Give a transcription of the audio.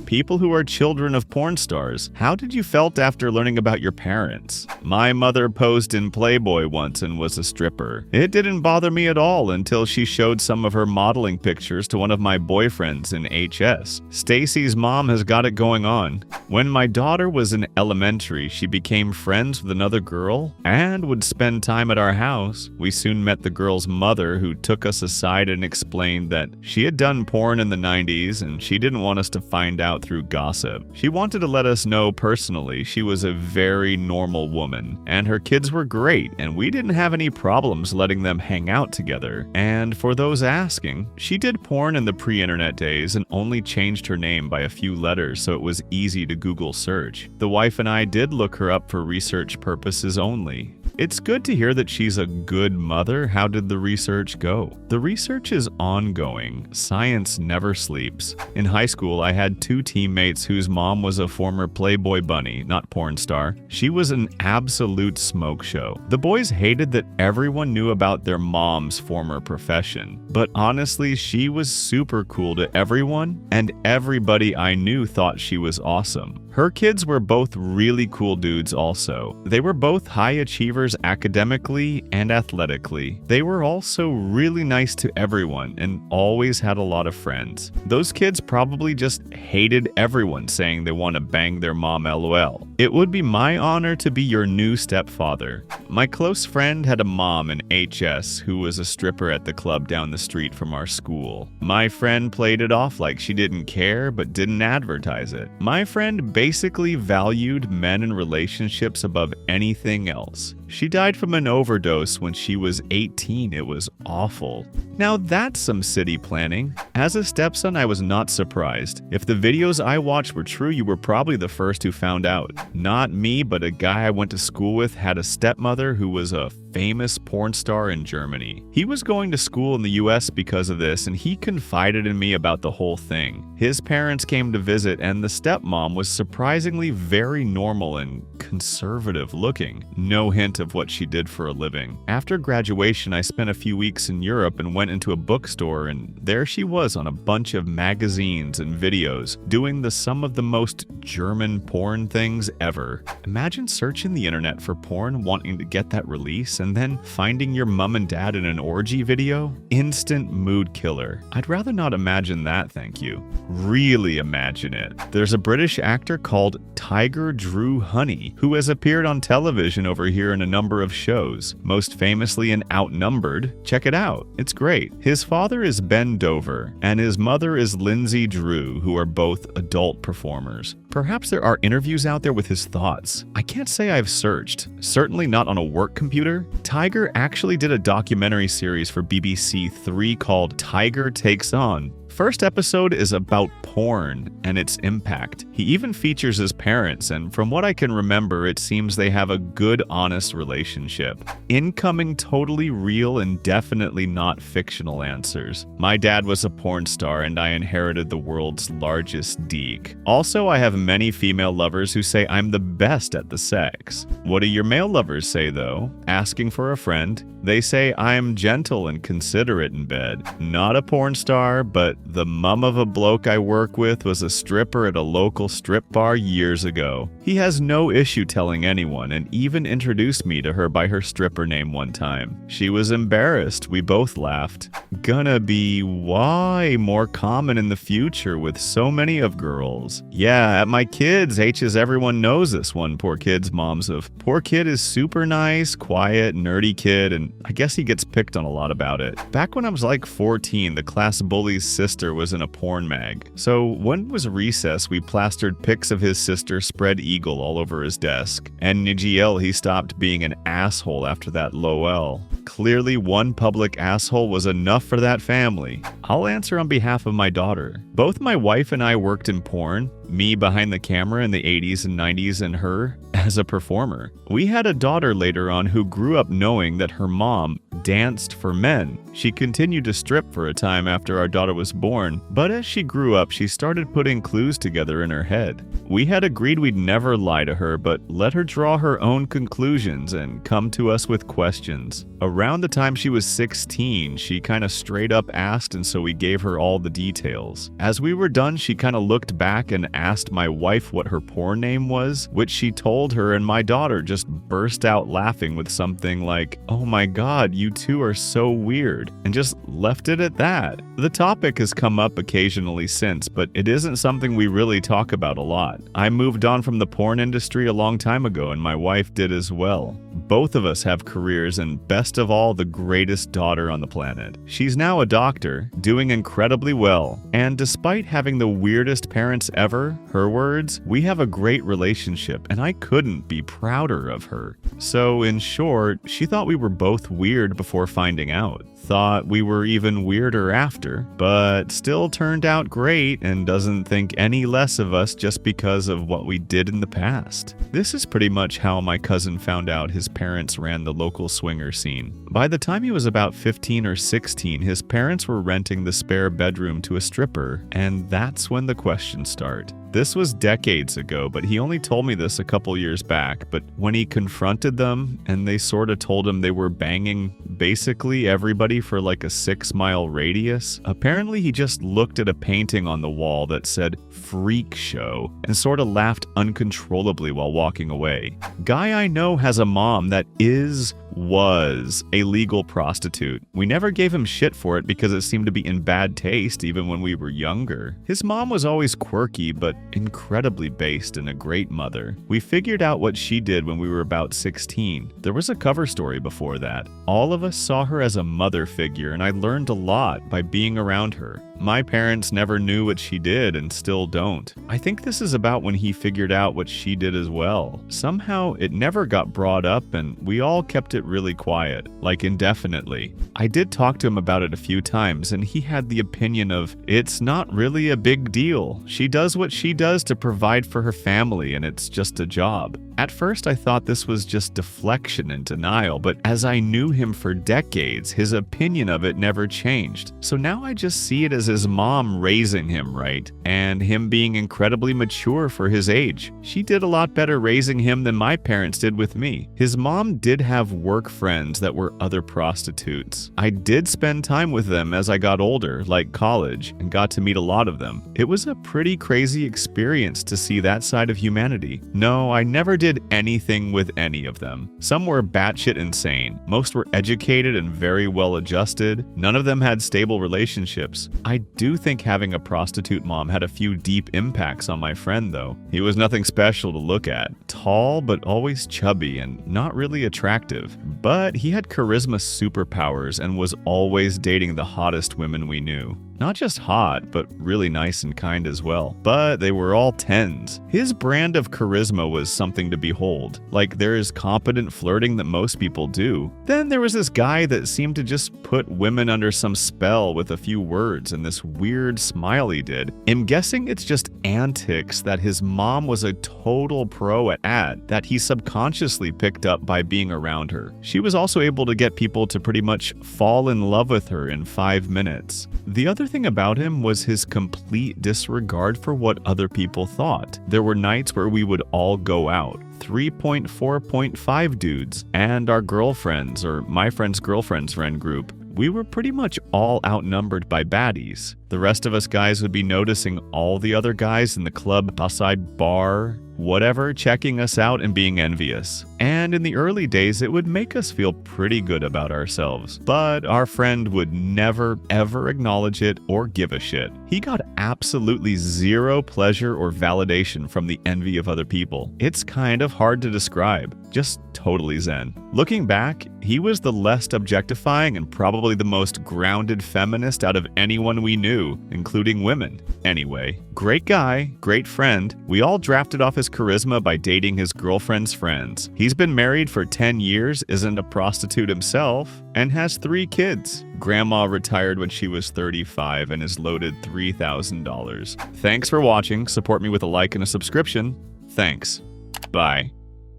People who are children of porn stars, how did you felt after learning about your parents? My mother posed in Playboy once and was a stripper. It didn't bother me at all until she showed some of her modeling pictures to one of my boyfriends in HS. Stacy's mom has got it going on. When my daughter was in elementary, she became friends with another girl and would spend time at our house. We soon met the girl's mother, who took us aside and explained that she had done porn in the 90s and she didn't want us to find out through gossip. She wanted to let us know personally she was a very normal woman and her kids were great and we didn't have any problems letting them hang out together. And for those asking, she did porn in the pre-internet days and only changed her name by a few letters so it was easy to Google search. The wife and I did look her up for research purposes only. It's good to hear that she's a good mother. How did the research go? The research is ongoing. Science never sleeps. In high school, I had two teammates whose mom was a former Playboy bunny, not porn star. She was an absolute smoke show. The boys hated that everyone knew about their mom's former profession. But honestly, she was super cool to everyone, and everybody I knew thought she was awesome. Her kids were both really cool dudes also. They were both high achievers academically and athletically. They were also really nice to everyone and always had a lot of friends. Those kids probably just hated everyone saying they want to bang their mom LOL. It would be my honor to be your new stepfather. My close friend had a mom in HS who was a stripper at the club down the street from our school. My friend played it off like she didn't care but didn't advertise it. My friend basically valued men and relationships above anything else. She died from an overdose when she was 18. It was awful. Now that's some city planning. As a stepson, I was not surprised. If the videos I watched were true, you were probably the first who found out. Not me, but a guy I went to school with had a stepmother who was a famous porn star in Germany. He was going to school in the US because of this, and he confided in me about the whole thing. His parents came to visit, and the stepmom was surprisingly very normal and conservative looking. No hint of what she did for a living. After graduation, I spent a few weeks in Europe and went into a bookstore, and there she was on a bunch of magazines and videos, doing some of the most German porn things ever. Imagine searching the internet for porn, wanting to get that release, and then finding your mom and dad in an orgy video? Instant mood killer. I'd rather not imagine that, thank you. Really imagine it. There's a British actor called Tiger Drew Honey, who has appeared on television over here in a number of shows, most famously in Outnumbered. Check it out. It's great. His father is Ben Dover, and his mother is Lindsay Drew, who are both adult performers. Perhaps there are interviews out there with his thoughts. I can't say I've searched. Certainly not on a work computer. Tiger actually did a documentary series for BBC 3 called Tiger Takes On. First episode is about porn and its impact. He even features his parents, and from what I can remember, it seems they have a good, honest relationship. Incoming totally real and definitely not fictional answers. My dad was a porn star and I inherited the world's largest deek. Also, I have many female lovers who say I'm the best at the sex. What do your male lovers say though? Asking for a friend, they say I'm gentle and considerate in bed. Not a porn star, but the mum of a bloke I work with was a stripper at a local strip bar years ago. He has no issue telling anyone and even introduced me to her by her stripper name one time. She was embarrassed. We both laughed. Gonna be way more common in the future with so many of girls. Yeah, at my kids' H's, everyone knows this one. Poor kid's moms of. Poor kid is super nice, quiet, nerdy kid, and I guess he gets picked on a lot about it. Back when I was like 14, the class bully's sister was in a porn mag. So when it was recess, we plastered pics of his sister spread eagle all over his desk. And NGL, he stopped being an asshole after that LOL. Clearly one public asshole was enough for that family. I'll answer on behalf of my daughter. Both my wife and I worked in porn, me behind the camera in the 80s and 90s and her as a performer. We had a daughter later on who grew up knowing that her mom danced for men. She continued to strip for a time after our daughter was born, but as she grew up, she started putting clues together in her head. We had agreed we'd never lie to her, but let her draw her own conclusions and come to us with questions. Around the time she was 16, she kinda straight up asked, and so we gave her all the details. As we were done, she kinda looked back and asked my wife what her porn name was, which she told her, and my daughter just burst out laughing with something like, "Oh my god, you two are so weird," and just left it at that. The topic has come up occasionally since, but it isn't something we really talk about a lot. I moved on from the porn industry a long time ago, and my wife did as well. Both of us have careers, and best of all, the greatest daughter on the planet. She's now a doctor, doing incredibly well, and despite having the weirdest parents ever, her words, we have a great relationship, and I couldn't be prouder of her. So in short, she thought we were both weird before finding out, thought we were even weirder after, but still turned out great and doesn't think any less of us just because of what we did in the past. This is pretty much how my cousin found out his parents ran the local swinger scene. By the time he was about 15 or 16, his parents were renting the spare bedroom to a stripper, and that's when the questions start. This was decades ago, but he only told me this a couple years back. But when he confronted them and they sort of told him they were banging basically everybody for like a 6-mile radius, apparently he just looked at a painting on the wall that said "freak show" and sort of laughed uncontrollably while walking away. Guy I know has a mom that was a legal prostitute. We never gave him shit for it because it seemed to be in bad taste even when we were younger. His mom was always quirky but incredibly based and a great mother. We figured out what she did when we were about 16. There was a cover story before that. All of us saw her as a mother figure, and I learned a lot by being around her. My parents never knew what she did and still don't. I think this is about when he figured out what she did as well. Somehow it never got brought up and we all kept it really quiet, like indefinitely. I did talk to him about it a few times and he had the opinion of, it's not really a big deal. She does what she does to provide for her family and it's just a job. At first I thought this was just deflection and denial, but as I knew him for decades, his opinion of it never changed. So now I just see it as his mom raising him right, and him being incredibly mature for his age. She did a lot better raising him than my parents did with me. His mom did have work friends that were other prostitutes. I did spend time with them as I got older, like college, and got to meet a lot of them. It was a pretty crazy experience to see that side of humanity. No, I never did anything with any of them. Some were batshit insane. Most were educated and very well adjusted. None of them had stable relationships. I do think having a prostitute mom had a few deep impacts on my friend though. He was nothing special to look at. Tall but always chubby and not really attractive. But he had charisma superpowers and was always dating the hottest women we knew. Not just hot, but really nice and kind as well. But they were all 10s. His brand of charisma was something to behold. Like there is competent flirting that most people do. Then there was this guy that seemed to just put women under some spell with a few words and this weird smile he did. I'm guessing it's just antics that his mom was a total pro at that he subconsciously picked up by being around her. She was also able to get people to pretty much fall in love with her in 5 minutes. The other thing about him was his complete disregard for what other people thought. There were nights where we would all go out. 3.4.5 dudes and our girlfriends, or my friend's girlfriend's friend group. We were pretty much all outnumbered by baddies. The rest of us guys would be noticing all the other guys in the club, outside bar, whatever, checking us out and being envious. And in the early days, it would make us feel pretty good about ourselves. But our friend would never, ever acknowledge it or give a shit. He got absolutely zero pleasure or validation from the envy of other people. It's kind of hard to describe. Just totally zen. Looking back, he was the least objectifying and probably the most grounded feminist out of anyone we knew, including women. Anyway, great guy, great friend. We all drafted off his charisma by dating his girlfriend's friends. He's been married for 10 years, isn't a prostitute himself, and has 3 kids. Grandma retired when she was 35 and is loaded $3,000. Thanks for watching. Support me with a like and a subscription. Thanks. Bye.